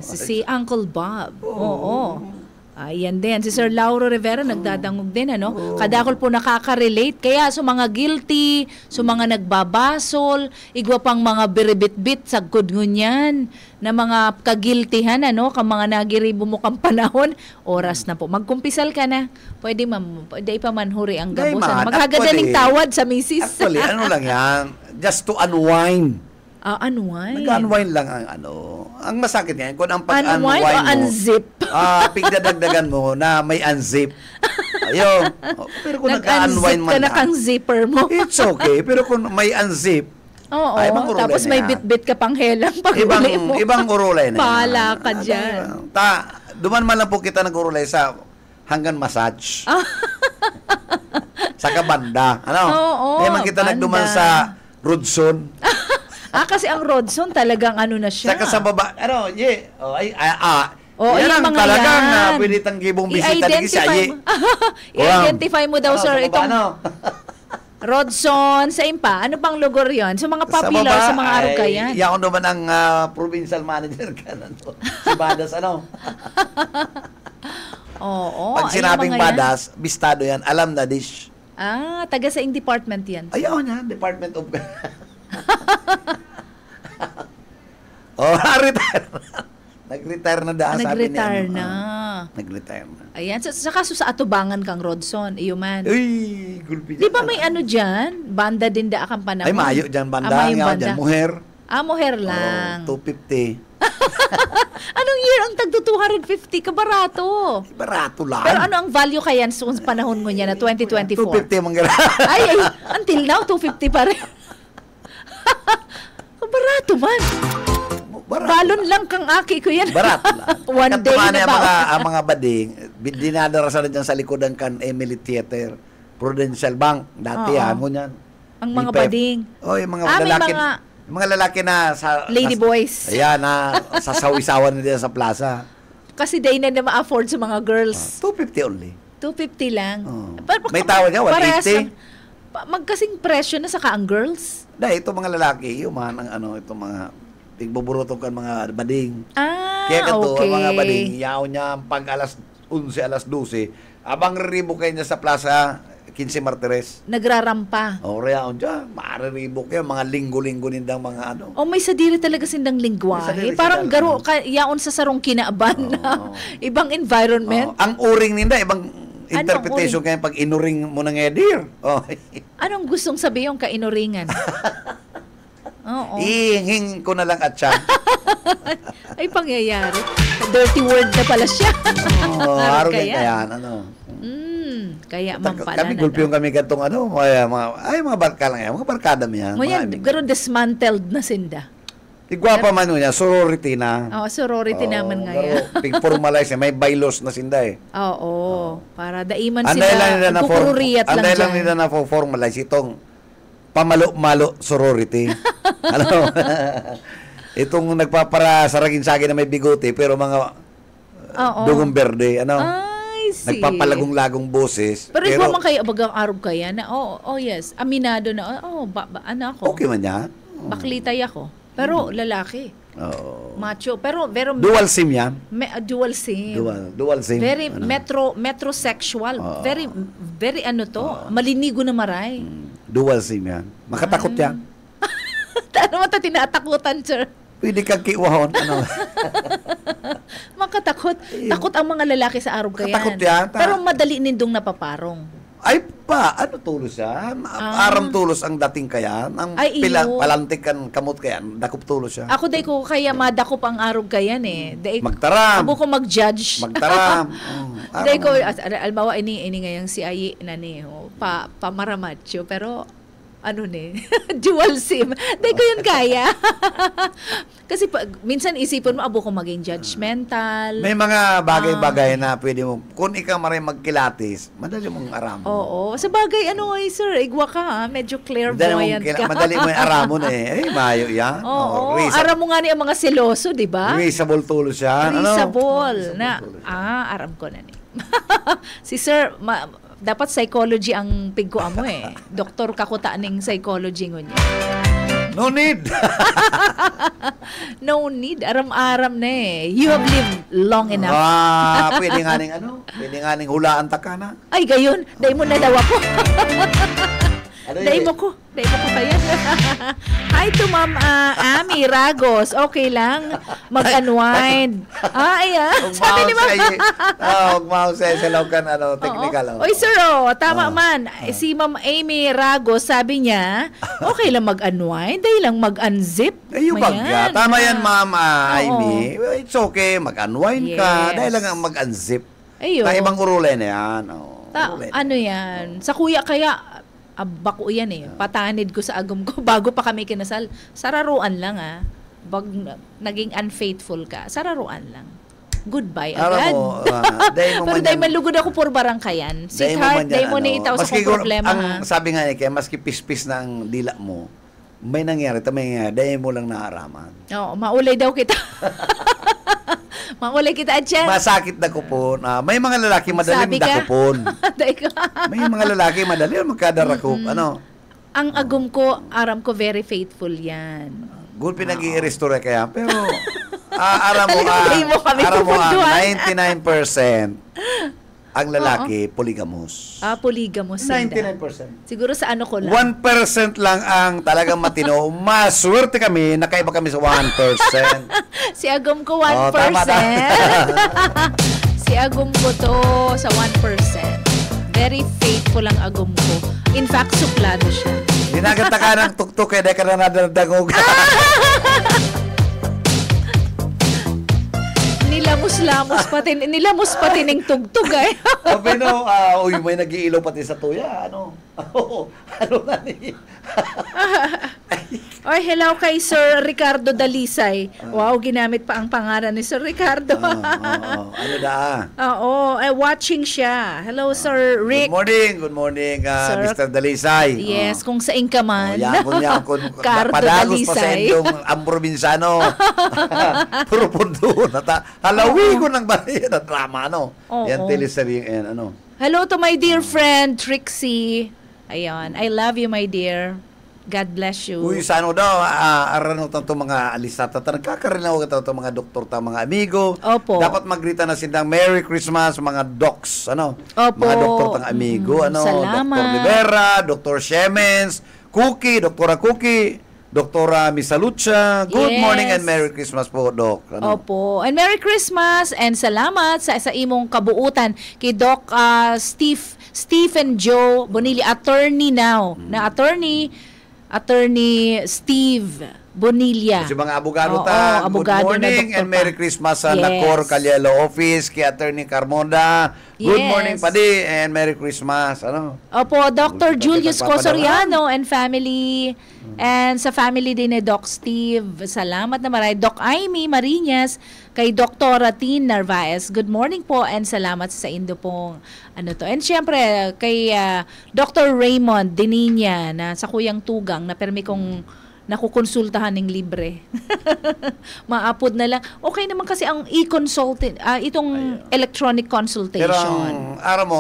Si Uncle Bob. Oo. Ayan din. Si Sir Lauro Rivera nagdadangog din, Kadakol po nakaka-relate. Kaya sa mga guilty, sa mga nagbabasol, igwa pang mga biribit-bit sa kudngunyan, na mga kagiltihan, ka mga nagiribo mo kang panahon, oras na po. Magkumpisal ka na. Pwede pa man huri ang gabusan. Maghagadaling tawad sa misis. Actually, lang yan? Just to unwind. Unwind. Nag-unwind lang ang Ang masakit yan, kung ang pag-unwind mo, unwind o unzip? pigdadagdagan mo na may unzip. Ayun. Pero kung nag-unwind man ka na kang zipper mo. It's okay. Pero kung may unzip, tapos may bit-bit ka pang helang pag-uli mo. Ibang urulay na. Pala ka dyan. Duman man lang po kita nag-urulay sa hanggang massage. Sa kabanda. Di man kita nagduman sa Rodson. Kasi ang Rodson talagang ano na siya. Saka sa baba, ano, Yan yan ang mga talagang yan. pwede tang gibong bisita di siya. I-identify mo daw, sir, itong Ano? Rodson, sa Impa. Ano pang lugar yon? So, mga popular sa mga Arugayan. Yan naman ang provincial manager ka na to. Si Badas, ano? Oo. Pag ayun sinabing mga yan. Badas, bistado yan, alam na dish. Taga sa department yan. Ayaw niya, Department of... retire. Nag-retire na sabi niya. Nag-retire na. Nag-retire na. Ayan. Saka sa atubangan kang Rodson, man. Uy, gulpi Di ba may ano dyan? Banda din da akang panahon. Ay, mayo dyan, banda. Mayong Ngayon banda. dyan, muher. Muher lang. 250. Anong year ang tagdo 250? Kabarato. Barato lang. Pero ano ang value kaya sa panahon mo niya na 2024? 250 manggara. ay, until now, 250 pa rin. Kabarato man. Balon lang kang aki ko yan. Barato lang. One day na ba? Ang mga bading, dinadarasan na dyan sa likodan kan Emily Theater, Prudential Bank, dati mo yan. Ang mga DPEP. bading. Yung mga may lalaki. mga lalaki na sa... lady boys. Ayan, na sasawisawan na din sa plaza. Kasi day na ma-afford sa mga girls. 250 only. 250 lang. May tawad niya, 180. Magkasing presyo na saka ang girls. Dahil ito mga lalaki, yung mga, itong mga tigbuburotong kan mga bading. Kaya Okay. ang mga bading, yaw niya pag alas 11, alas 12, abang riribo kayo niya sa plaza, 15 Martires. Nagrarampa. Reaon dyan, mariribok kayo, mga linggo-linggo nindang mga May sadiri talaga sindang lingwahe. May sadiri Parang sila. garo, yaon sa sarong kinaaban na ibang environment. Ang uring ninda, ibang interpretation uring? kaya pag inuring mo ng edir. Anong gustong sabihin yung kainuringan? Oo. Ihing ko na lang at siya. Ay, pangyayari. Dirty word na pala siya. Araw Kaya? kaya, Kaya man pala kami gulpiyong kami katong mga barka lang yan. Mga barkada mo yan. Ngayon, garo dismantled na sinda. Igwapa man niya, sorority na. Sorority naman ngayon. Pig-formalize niya, may bylaws na sinda eh. Oo. Para daiman Anday lang nila sila, na kukururiyat lang anday lang dyan. nila na formalize itong pamalo-malo sorority. Ano? Itong nagpapara sa ragin-sagi na may bigote pero mga dugong berde, ano? I see. Nagpapalagong-lagong boses. Pero ikaw man kayo, bagang arog kaya na, yes, aminado na, ano ako. Okay man niya. Baklitay ako. Pero lalaki. Macho. Pero Dual SIM yan. dual SIM. Dual SIM. Very ano? metrosexual. Very malinigo na maray. Dual SIM yan. Makatakot yan. Ano mo ito tinatakutan, sir? Pwede kang kiwahon. Ano? Makatakot. Takot ang mga lalaki sa arog kaya. Makatakot yan. Pero madali nindong napaparong. Ay ano tulos yan? Aram tulos ang dating kaya. Ang Ay, iyo. palantik kan kamot kaya. Dakop tulos siya. Ako day ko kaya madakop ang arog kaya eh. Magtaram. Abo ko mag-judge. Magtaram. Day ko, albawa ini ngayang si Ayi na ni, pamaramatyo. Pero, dual SIM. Day ko yun kaya. Kasi minsan isipin mo, abo ko maging judgmental. May mga bagay-bagay na pwede mo, kung ikaw maray magkilatis, madali mong aram. Oo. Sa bagay, sir, igwa ka ha. Medyo clairvoyant ka. Madali mo yung aramon eh. Mayo yan. Oo. Aram mo nga ni ang mga seloso, di ba? Reasonable tulos yan. Reasonable. Aram ko na ni. Si sir, dapat psychology ang pigko mo eh. Doktor kakuta ning psychology ngunyan. No need. No need. Aram-aram na eh. You have lived long enough. Pwede nga ning hulaan ta ka na. Ay, gayon. Dahil mo na daw ako. Ano Dahil mo ko kaya. Hi to Ma'am Ami Ragos. Okay lang. Mag-unwind. Ayan. Sabi ni Ma'am. Huwag mausay sa laukan, technical. Oy, sir, tama man. Si Ma'am Amy Ragos, sabi niya, okay lang mag-unwind, dahil lang mag-unzip. Ayun bagya. Tama yan, Ma'am Amy. It's okay. Mag-unwind ka. Dahil lang ang mag-unzip. Ayun. Ibang urulay na yan. Ano yan? Sa kuya kaya, bako yan eh. Patanid ko sa agom ko bago pa kami kinasal. Sararuan lang Bag naging unfaithful ka, sararuan lang. Goodbye agad. Pero dahil malugod ako por barangkayan. Sweetheart, dahil mo na itaw sa kong problema Sabi nga kaya maski pispis na ang dila mo, may nangyari, dahil mo lang naaraman. Oo, maulay daw kita. Maulay kita dyan. Masakit na kupon. May mga lalaki madaling Sabi ka? dakupon. Day ko. May mga lalaki madaling magkadarakop. Ano? Ang agum ko, aram ko, very faithful yan. Good pinag-i-restore kaya. Pero, aram mo, Hindi mo kami aram mo pupunduhan. 99% ang lalaki, polygamous. Polygamous. Sinda. 99%. Siguro sa ano ko lang. 1% lang ang talagang matino. Maswerte kami, nakaiba kami sa 1%. Si agum ko 1%. Oh, tama. Si agum ko to sa 1%. Very faithful ang agum ko. In fact, suplado siya. Dinagata ka ng tuktok, kaya ka na nadadagog. Nilamos pati ng tugtog ay. Sabi no, uy, may nag-iilaw pati sa tuya. Ano na ni? Oy, hello kay Sir Ricardo Dalisay. Wow, ginamit pa ang pangalan ni Sir Ricardo. Ano da? Oo, watching siya. Hello, Sir Rick. Good morning, Sir. Mr. Dalisay. Yes, kung saing ka man. Yakon. Cardo Padagos pa sa Dalisay. indong ang probinsyano. Puro pundo. Halawi ko ng baliyan na drama, ano? Oo. Yan, teleserye, yan, ano? Hello to my dear friend, Trixie. Ayun, I love you, my dear. God bless you. Uy, sa ano daw, arano itong mga alisata. Nagkakarinaw ka itong mga doktor, mga amigo. Opo. Dapat magrita na silang Merry Christmas, mga docs, ano? Opo. Mga doktor, amigo, ano? Salamat. Dr. Rivera, Dr. Shemens, Cookie, Doktora Cookie, Doktora Misalucha. Good Yes. morning and Merry Christmas po, Doc. Ano? Opo. And Merry Christmas and salamat sa imong kabuutan kay Doc Stephen Joe Bonilla, attorney now. Na attorney Steve Bonilla. Kasi mga abogado Oo, ta, abogado good na morning doktor and Merry pa. Christmas sa Yes. Nacor Calielo Office, kay Attorney Carmonda. Good Yes. morning, Padi, and Merry Christmas. Ano? Opo, Dr. Julius Nagpapadala. Cosoriano and family. And sa family din ni Doc Steve. Salamat na marami. Doc Amy Marinas, kay Dr. Tin Narvaez. Good morning po and salamat sa indo pong ano to. And syempre, kay Dr. Raymond Dininya na sa Kuyang Tugang na permi kong nakukonsultahan ng libre. Maapod na lang. Okay naman kasi ang e-consulting, itong electronic consultation. Pero aram mo,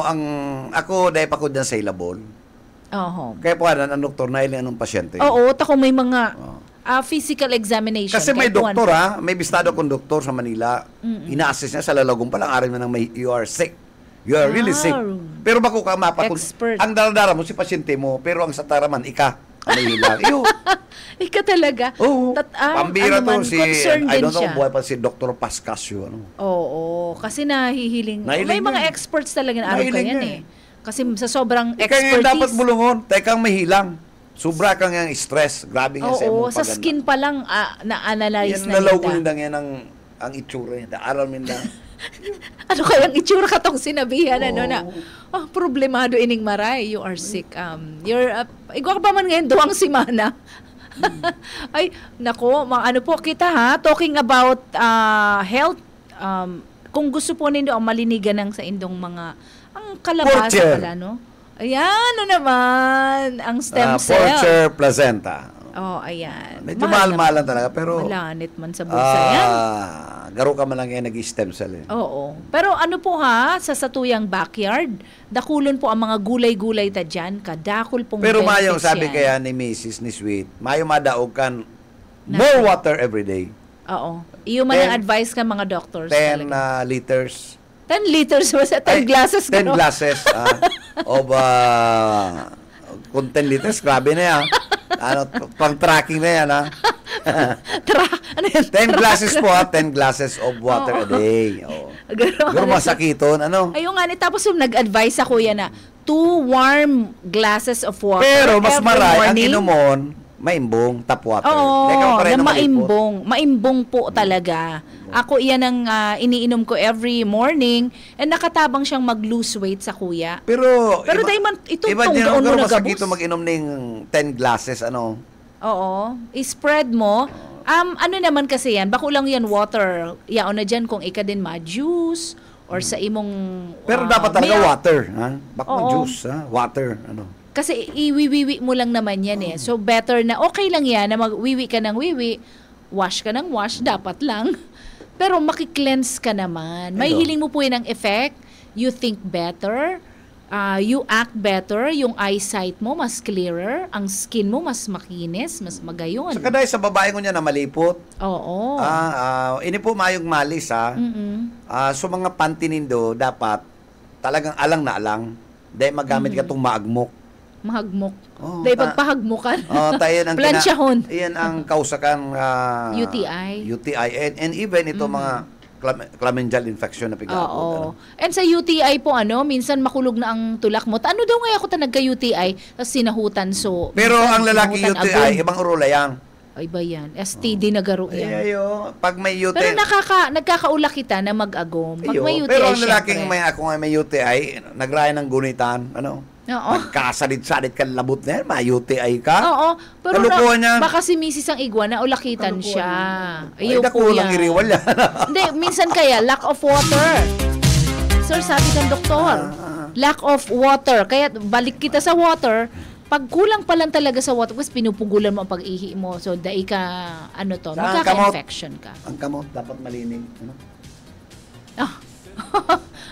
ako dahil pa ko dyan sa ilabol. Oho. Kaya po ang doktor na ilang anong pasyente. Oo, tako may mga physical examination. Kasi may Kahit doktor may bistado kong doktor sa Manila. Ina-assess niya sa lalagong pa lang araw na you are sick. You are really sick. Pero bako ka Expert. ang daradara mo si pasyente mo, pero ang sataraman, may hilang. Iyo. Ika talaga. Oo. Pambira ano man, to si, concerned I din don't know, siya. buhay pa si Dr. Pascasio. Ano? Oo, kasi nahihiling. Nahiling May mga yan. experts talaga na araw Nahiling yan yan. Kasi sa sobrang Ikaw expertise. ngayon dapat bulungon. Tekang may hilang. Sobra kang yung stress. Grabe nga sa Oo, imong sa paganda. skin pa lang na-analyze Yan na nalaw ko nila. nindang yan ang itsura niya. Aral nila. Ano kayang itsura ka tong sinabihan na problemado ining maray, you are sick. Igwa ka pa man ngayon duwang simana. Ay, nako, ano po kita talking about health, kung gusto po ninyo ang malinigan ng sa indong mga, ang kalabasa Porcher. pala, no? Ayan, naman, ang stem cell. Porcher placenta. Oh, ayan. Medyo mahal-mahalan talaga, pero Malanit man sa bulsa yan. garo ka man lang yan nag-stem cell. Oo. Pero ano po sa satuyang backyard, dakulon po ang mga gulay-gulay ta dyan, kadakol pong Pero benefits mayong sabi yan. kaya ni Mrs. ni Sweet, mayong madaog kan more water every day. Oo. Iyo man ang 10 advice ka mga doctors. 10 talaga. liters. 10 liters ba sa 10 glasses ka, 10 no? glasses of kung 10 liters, grabe na yan. Pang-tracking na yan, Ano yan? 10 glasses po, 10 glasses of water a day. Oh. Pero masakiton, Ayun nga, tapos yung nag-advise ako yan na 2 warm glasses of water Pero mas every maray, ang morning. inomon, maimbong, tap water. Oo, Teka, pareho na naman maimbong. Maimbong po talaga. Ako iyan ang iniinom ko every morning and nakatabang siyang mag-lose weight sa kuya. Pero dahil man, itong iba din doon mo pero nagabos. masakito mag-inom ng 10 glasses, Oo. I-spread mo. Ano naman kasi yan, bako lang yan water. Yaon na dyan kung ika din ma-juice or sa imong Pero dapat talaga milk. water, Bak mo Oo. juice, Water, Kasi iwiwiwi mo lang naman yan eh. So better na okay lang yan na magwiwi ka ng wiwi, wash ka ng wash, dapat lang. Pero makikleanse ka naman. May Ayun. healing mo po yun ng effect. You think better. You act better. Yung eyesight mo mas clearer. Ang skin mo mas makinis, mas magayon. So dahil sa babae ko niya na malipot, Oo. ini po mayong malis ha. So mga pantinindo, dapat talagang alang na alang. Dahil magamit ka itong maagmok. Mahagmok. Oo, Dahil pagpahagmukan. Tayo ang Plansyahon. iyan ang kausakan UTI. and even ito mga chlamydial infection na pigabot. Oo. And sa UTI po, minsan makulog na ang tulak mo. Ano daw nga ako nagka-UTI, tapos sinahutan. So, Pero minsan ang lalaki sinahutan UTI, agad. ibang urula yan. Ay ba yan? STD na garo yan. Ayo, pag may UTI. Pero nagkakaula kita na mag-agom. Pag Ayo, may UTI, pero ang lalaking syempre. ako nga may UTI, nagraya ng gunitan, Oo. Magkasalit-salit ka labot na yan, may UTI ka. Oo. Pero Kalukuhan yan. baka si Mrs. ang iguana, ulakitan siya. Ay, Ayun po nakulang yan. iriwal yan. Hindi, minsan kaya, lack of water. Sir, sabi ng doktor, lack of water. Kaya balik kita sa water, pag kulang pa lang talaga sa water, kasi pinupugulan mo ang pag-ihi mo. So, dahil ka, magkaka-infection ka. Ang kamot, dapat malinig.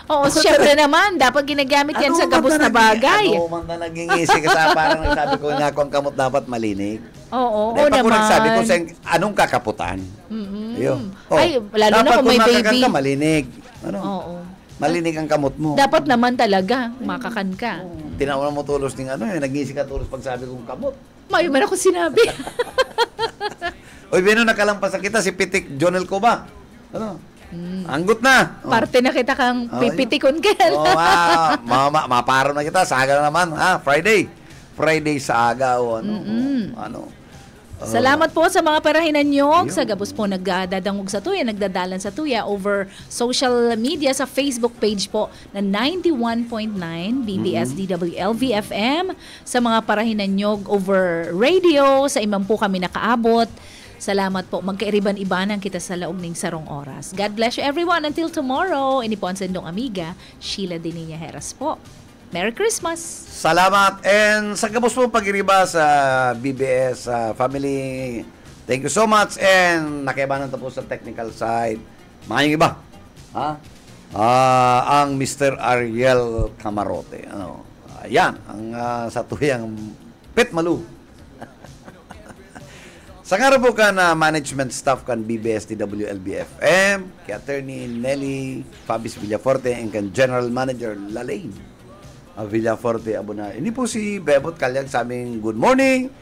Oo, syempre naman, dapat ginagamit yan sa gabos na bagay. Ano man na naging easy kasi parang nagsabi ko nga ang kamot dapat malinig. Oo, Dahil pag naman. nagsabi ko sa anong kakaputan? Ayun. Ay, lalo na dapat kung may makakan baby. ka, malinig. Oo. Malinig ang kamot mo. Dapat naman talaga, makakan ka. Tinauna mo tulos ng nag-easy ka tulos pag sabi kong kamot. May man ako sinabi. Oy, bino nakalampas kita si Pitik Jonel ko ba? Anggot na. Parte na kita kang pipitikon ka. Maparo na kita. Saga na naman. Friday. Friday sa aga o Salamat po sa mga parahinan nyo. Sa gabos po nagdadangog sa tuya, nagdadalan sa tuya over social media sa Facebook page po na 91.9 BBSDWLV-FM. Sa mga parahinan nyo over radio, sa imam po kami nakaabot. Salamat po. Magkairiban-ibanan kita sa laugning sarong oras. God bless you everyone. Until tomorrow, ini po ang sendong amiga, Sheila Dininya Heras po. Merry Christmas! Salamat. And sa gabos mo pag-iriba sa BBS family, thank you so much. And nakibanan tapos sa technical side. Mayong iba. Ang Mr. Ariel Camarote. Ayan. Ang sa tuyang Pet Malu. Sa nga po ka na management staff kan BBS DWLB-FM, kay Attorney Nelly Fabis Villaforte, and kan General Manager Lalaine Villaforte Abuna. Ini po si Bebot Kalyag sa aming good morning.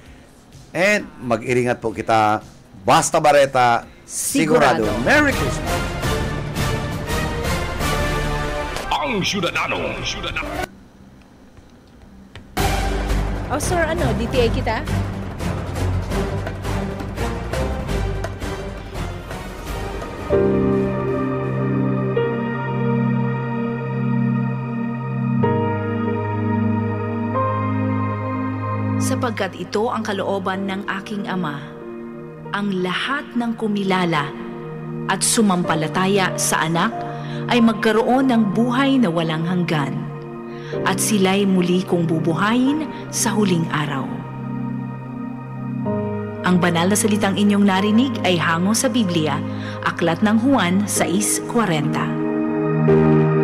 And mag-iringat po kita. Basta Bareta, sigurado. Merry Christmas! Ang Syudadano. Oh, sir, DTA kita? Sapagkat ito ang kalooban ng aking Ama, ang lahat ng kumilala at sumampalataya sa Anak ay magkaroon ng buhay na walang hanggan, at sila'y muli kong bubuhayin sa huling araw. Ang banal na salitang inyong narinig ay hango sa Biblia, Aklat ng Juan 6:40.